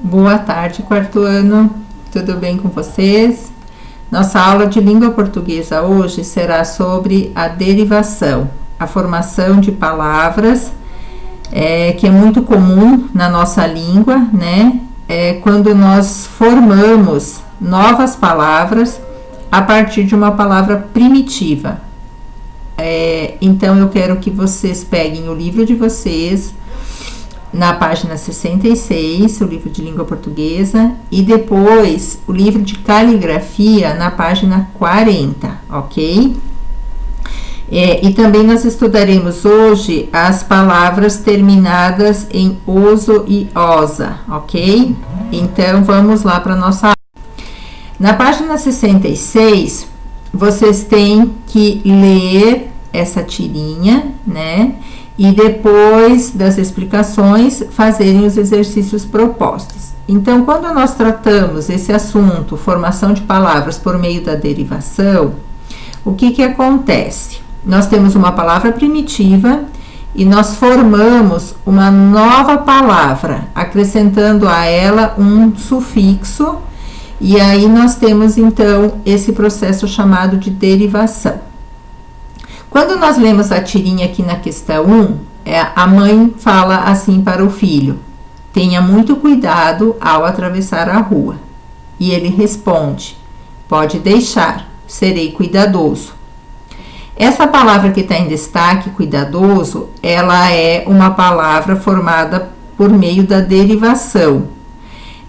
Boa tarde, quarto ano. Tudo bem com vocês? Nossa aula de língua portuguesa hoje será sobre a derivação, a formação de palavras, que é muito comum na nossa língua, né? Quando nós formamos novas palavras a partir de uma palavra primitiva. Então, eu quero que vocês peguem o livro de vocês, na página 66, o livro de língua portuguesa, e depois o livro de caligrafia na página 40, ok? E também nós estudaremos hoje as palavras terminadas em oso e osa, ok? Então, vamos lá para a nossa aula. Na página 66, vocês têm que ler essa tirinha, né? E depois das explicações, fazerem os exercícios propostos. Então, quando nós tratamos esse assunto, formação de palavras por meio da derivação, o que acontece? Nós temos uma palavra primitiva e nós formamos uma nova palavra, acrescentando a ela um sufixo, e aí nós temos, então, esse processo chamado de derivação. Quando nós lemos a tirinha aqui na questão 1, a mãe fala assim para o filho: tenha muito cuidado ao atravessar a rua. E ele responde: pode deixar, serei cuidadoso. Essa palavra que está em destaque, cuidadoso, ela é uma palavra formada por meio da derivação.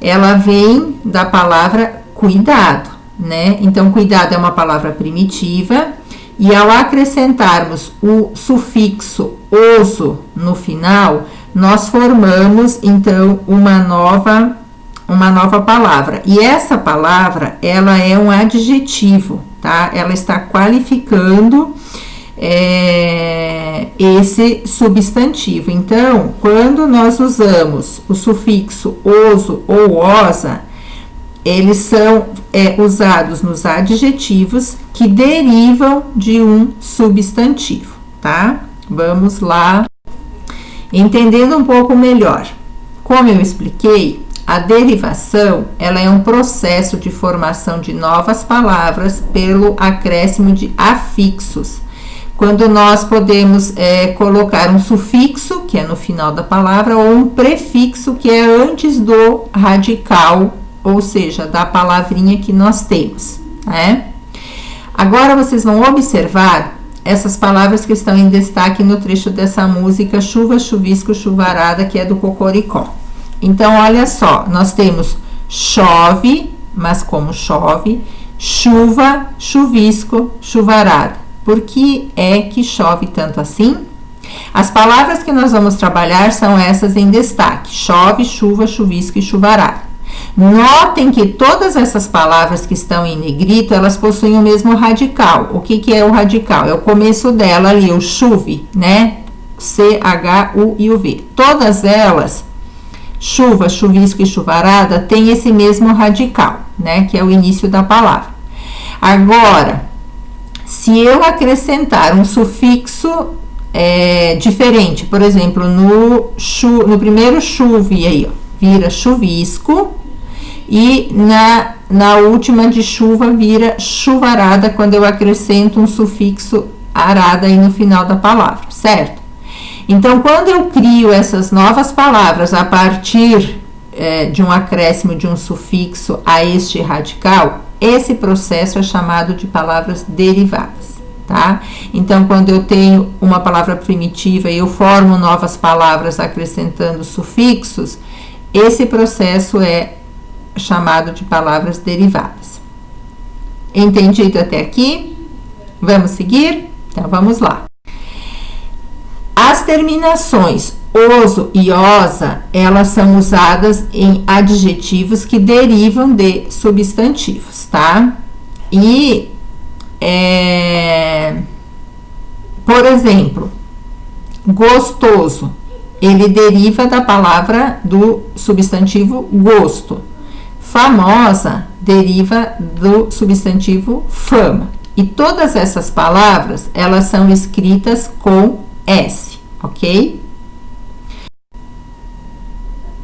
Ela vem da palavra cuidado, né? Então, cuidado é uma palavra primitiva. E ao acrescentarmos o sufixo oso no final, nós formamos, então, uma nova palavra. E essa palavra, ela é um adjetivo, tá? Ela está qualificando esse substantivo. Então, quando nós usamos o sufixo oso ou osa, eles são usados nos adjetivos que derivam de um substantivo, tá? Vamos lá. Entendendo um pouco melhor. Como eu expliquei, a derivação, ela é um processo de formação de novas palavras pelo acréscimo de afixos. Quando nós podemos colocar um sufixo, que é no final da palavra, ou um prefixo, que é antes do radical, ou seja, da palavrinha que nós temos, né? Agora, vocês vão observar essas palavras que estão em destaque no trecho dessa música Chuva, Chuvisco, Chuvarada, que é do Cocoricó. Então, olha só, nós temos chove, mas como chove, chuva, chuvisco, chuvarada. Por que é que chove tanto assim? As palavras que nós vamos trabalhar são essas em destaque: chove, chuva, chuvisco e chuvarada. Notem que todas essas palavras que estão em negrito, elas possuem o mesmo radical. O que é o radical? É o começo dela ali, o chuve, né? C, H, U e o V. Todas elas, chuva, chuvisco e chuvarada, têm esse mesmo radical, né? Que é o início da palavra. Agora, se eu acrescentar um sufixo diferente, por exemplo, no primeiro chuve aí, ó, vira chuvisco, e na última de chuva vira chuvarada, quando eu acrescento um sufixo arada aí no final da palavra, certo? Então, quando eu crio essas novas palavras a partir de um acréscimo de um sufixo a este radical, esse processo é chamado de palavras derivadas, tá? Então, quando eu tenho uma palavra primitiva e eu formo novas palavras acrescentando sufixos, esse processo é chamado de palavras derivadas. Entendido até aqui? Vamos seguir? Então, vamos lá. As terminações oso e osa, elas são usadas em adjetivos que derivam de substantivos, tá? E, por exemplo, gostoso, ele deriva da palavra do substantivo gosto. Famosa deriva do substantivo fama. E todas essas palavras, elas são escritas com S, ok?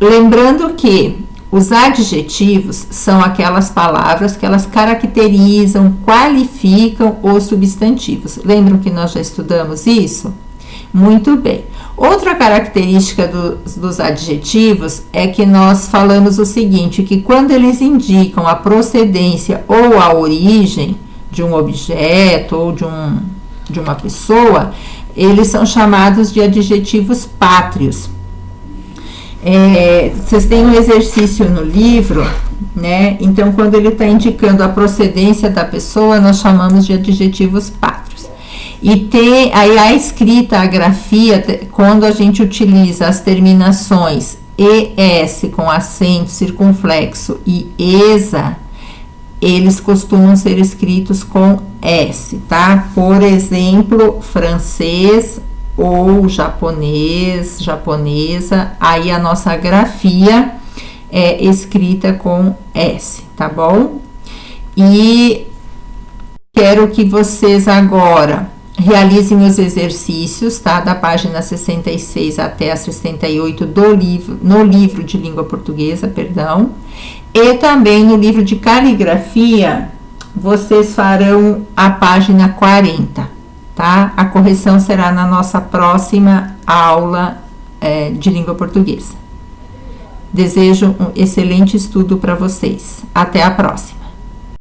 Lembrando que Os adjetivos são aquelas palavras que elas caracterizam, qualificam os substantivos. Lembram que nós já estudamos isso? Muito bem. Outra característica dos adjetivos é que nós falamos o seguinte, que quando eles indicam a procedência ou a origem de um objeto ou de uma pessoa, eles são chamados de adjetivos pátrios. Vocês têm um exercício no livro, né? Então, quando ele está indicando a procedência da pessoa, nós chamamos de adjetivos pátrios. E tem aí a escrita, a grafia, quando a gente utiliza as terminações ES com acento circunflexo e ESA, eles costumam ser escritos com S, tá? Por exemplo, francês ou japonês, japonesa, aí a nossa grafia é escrita com S, tá bom? E quero que vocês agora realizem os exercícios, tá? Da página 66 até a 68 do livro, no livro de língua portuguesa, perdão. E também no livro de caligrafia, vocês farão a página 40, tá? A correção será na nossa próxima aula de língua portuguesa. Desejo um excelente estudo para vocês. Até a próxima!